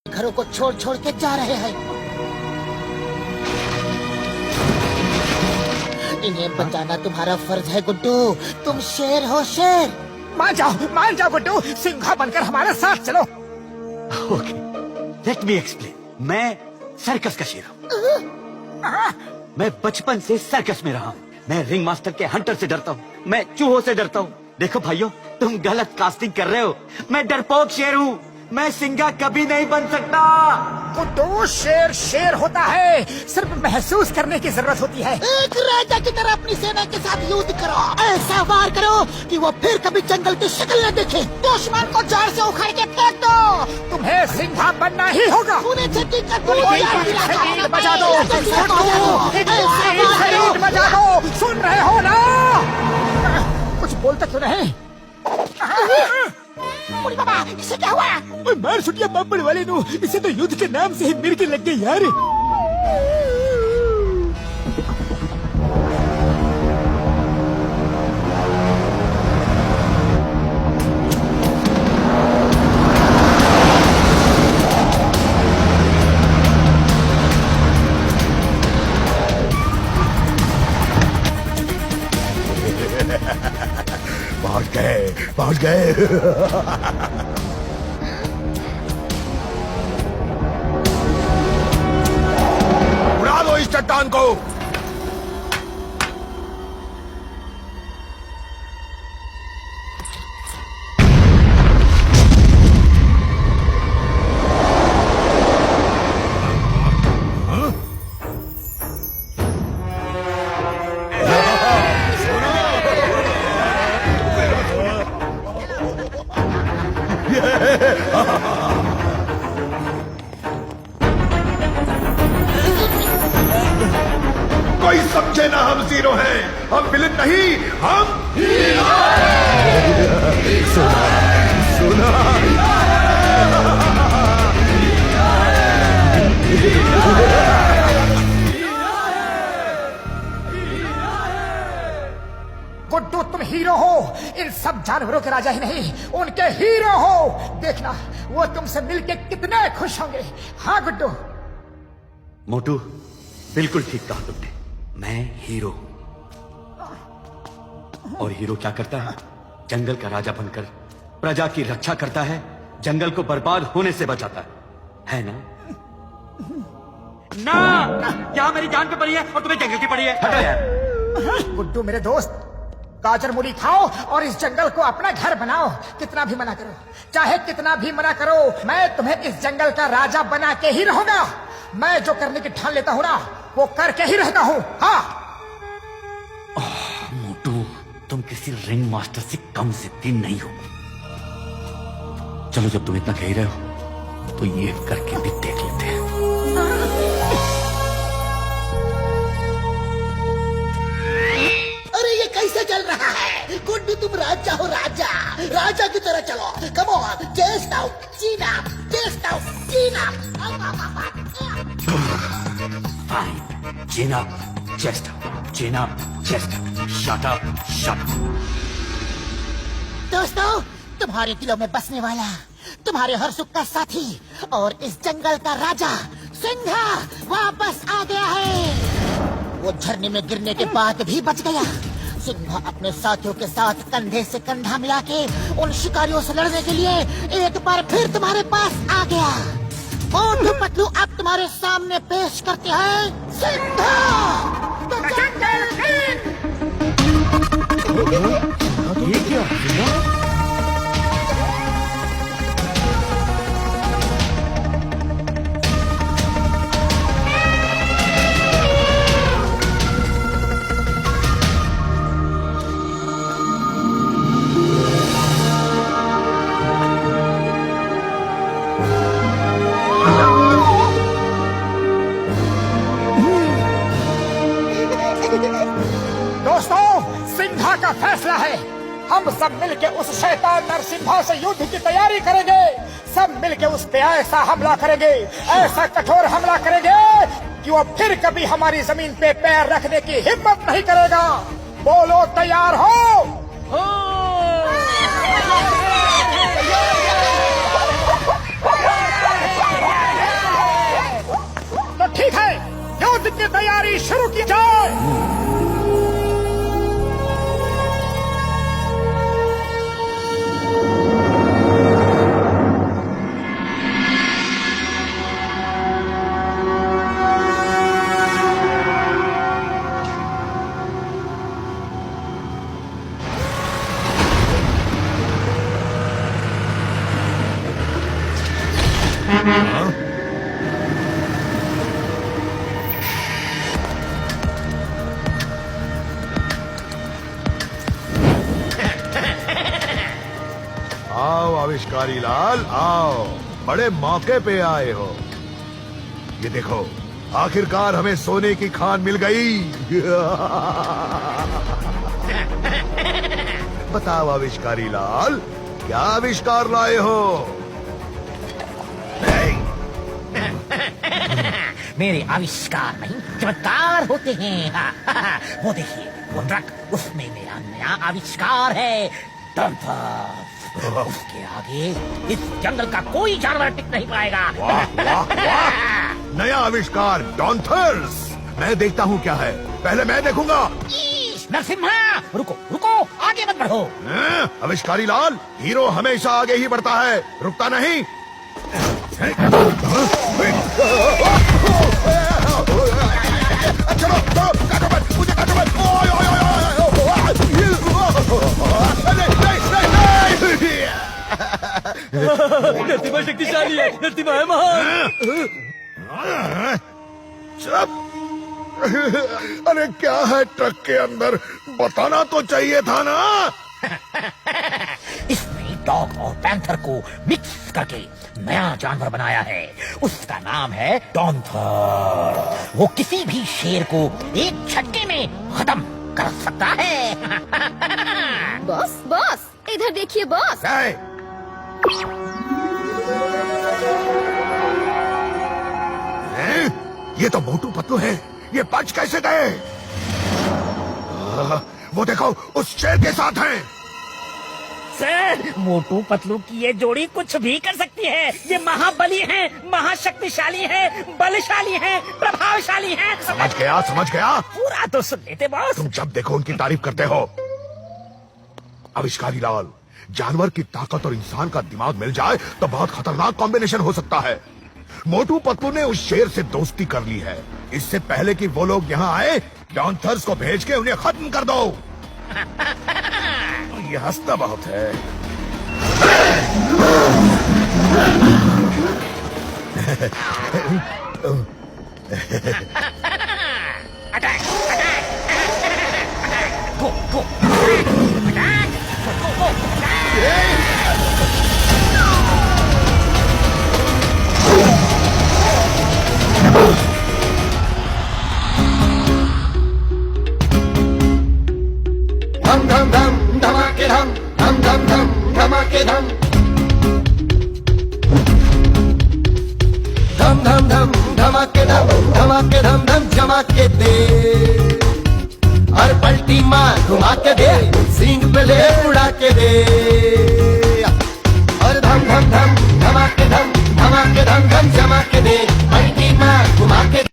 घरों को छोड़ छोड़ के जा रहे हैं। इन्हें बचाना तुम्हारा फर्ज है गुड्डू। तुम शेर हो, शेर। मान जाओ गुड्डू, सिंघा बनकर हमारे साथ चलो। Okay, let me explain. मैं सर्कस का शेर हूँ। मैं बचपन से सर्कस में रहा हूँ। मैं रिंग मास्टर के हंटर से डरता हूँ, मैं चूहों से डरता हूँ। देखो भाइयों, तुम गलत कास्टिंग कर रहे हो। मैं डरपोक शेर हूँ, मैं सिंघा कभी नहीं बन सकता। गुड्डू, शेर शेर होता है, सिर्फ महसूस करने की जरूरत होती है। एक राजा की तरह अपनी सेना के साथ युद्ध करो। ऐसा वार करो कि वो फिर कभी जंगल की शक्ल न देखे। दुश्मन को जड़ से उखाड़ के फेंक दो। तुम्हें सिंघा बनना ही होगा। उन्हें छठी का शरीर बजा दो, शरीर बजा दो। सुन रहे हो ना? कुछ बोलते क्यों नहीं? बाबा, इसे क्या हुआ? ओए मार छुटिया बब्बड़ वाले नु, इसे तो युद्ध के नाम से ही मिर्गी लग गई यार। पहुंच गए। उड़ा दो इस चट्टान को। कोई समझे ना, हम जीरो हैं। हम विलेन नहीं, हम हीरो। सुना गुड्डू, तुम हीरो हो। इन सब जानवरों के राजा ही नहीं, उनके हीरो हो। देखना, वो तुमसे मिलके कितने खुश होंगे। हाँ गुड्डू। मोटू, बिल्कुल ठीक कहा तुमने। मैं हीरो हूँ। और हीरो क्या करता है? जंगल का राजा बनकर प्रजा की रक्षा करता है, जंगल को बर्बाद होने से बचाता है ना? ना, यहाँ मेरी जान पे पड़ी है और तुम्हें जंगल की पड़ी है। हटो यार। गुड्डू मेरे दोस्त, गाजर मूली खाओ और इस जंगल को अपना घर बनाओ। कितना भी मना करो, चाहे कितना भी मना करो, मैं तुम्हें इस जंगल का राजा बना के ही रहूंगा। मैं जो करने की ठान लेता हूँ ना, वो करके ही रहता हूँ। हाँ मोटू, तुम किसी रिंग मास्टर से कम जिद्दी नहीं हो। चलो, जब तुम इतना कह रहे हो तो ये करके भी देख लेते हैं। अरे ये कैसे चल रहा है? गुड्डू, तुम राजा हो, राजा। राजा की तरह चलो। कम ऑन, चेस्ट आउट, चीन अप, चेस्ट आउट, चीन up. Fine. Chin up, chest up. Chin up, chest up. Shut up, shut up. दोस्तों, तुम्हारे दिलों में बसने वाला, तुम्हारे हर सुख का साथी और इस जंगल का राजा सिंघा वापस आ गया है। वो झरने में गिरने के बाद भी बच गया। सिंघा अपने साथियों के साथ कंधे से कंधा मिला के उन शिकारियों से लड़ने के लिए एक बार फिर तुम्हारे पास आ गया। मोटू पतलू अब तुम्हारे सामने पेश करते हैं सिंघा द जंगल किंग। ये क्या? दोस्तों, सिंघा का फैसला है। हम सब मिलके उस शैतान नरसिम्हा से युद्ध की तैयारी करेंगे। सब मिलके उस पे ऐसा हमला करेंगे, ऐसा कठोर हमला करेंगे कि वो फिर कभी हमारी जमीन पे पैर रखने की हिम्मत नहीं करेगा। बोलो, तैयार हो? तैयारी शुरू की जाए। आओ आविष्कारी लाल, आओ, बड़े मौके पे आए हो। ये देखो, आखिरकार हमें सोने की खान मिल गई। बताओ आविष्कारी लाल, क्या आविष्कार लाए हो? मेरे आविष्कार नहीं, चमत्कार होते हैं। वो देखिए, वो ट्रक, उसमें मेरा नया आविष्कार है, डम्पर। उसके आगे इस जंगल का कोई जानवर टिक नहीं पाएगा। वाह वाह वाह, नया आविष्कार डॉन्थर्स। मैं देखता हूँ क्या है, पहले मैं देखूंगा। नरसिम्हा, रुको रुको, आगे मत बढ़ो। आविष्कारी लाल, हीरो हमेशा आगे ही बढ़ता है, रुकता नहीं। चलो चलो, काटो मत, मुझे काटो मत। ओए ओए ओए नरसिम्हा शक्तिशाली है, नरसिम्हा है महान। चुप। अरे क्या है ट्रक के अंदर, बताना तो चाहिए था ना। इसने डॉग और पैंथर को मिक्स करके नया जानवर बनाया है। उसका नाम है डॉन्थर। वो किसी भी शेर को एक झटके में खत्म कर सकता है। बॉस बॉस, इधर देखिए बॉस। ये तो मोटू पतलू है, ये बच कैसे गए? वो देखो, उस शेर के साथ हैं। सर, मोटू पतलू की ये जोड़ी कुछ भी कर सकती है। ये महाबली हैं, महाशक्तिशाली हैं, बलशाली हैं, प्रभावशाली हैं। समझ गया समझ गया। पूरा तो सुन लेते बॉस। तुम जब देखो उनकी तारीफ करते हो। आविष्कारी लाल, जानवर की ताकत और इंसान का दिमाग मिल जाए तो बहुत खतरनाक कॉम्बिनेशन हो सकता है। मोटू पतलू ने उस शेर से दोस्ती कर ली है। इससे पहले कि वो लोग यहाँ आए, डॉन्थर्स को भेज के उन्हें खत्म कर दो। ये हंसता बहुत है। अटैक, अटैक, गो गो, अटैक, गो गो, अटैक। धम धम धम धमाके धम, धम धम धम धमाके धम, धम धम धम धमाके धम, धमाके धम धम धमाके दे। हर पलटी मार घुमा के दे, सींग पे ले उड़ा के दे। और धम धम धम धमाके धम, धमाके धम धम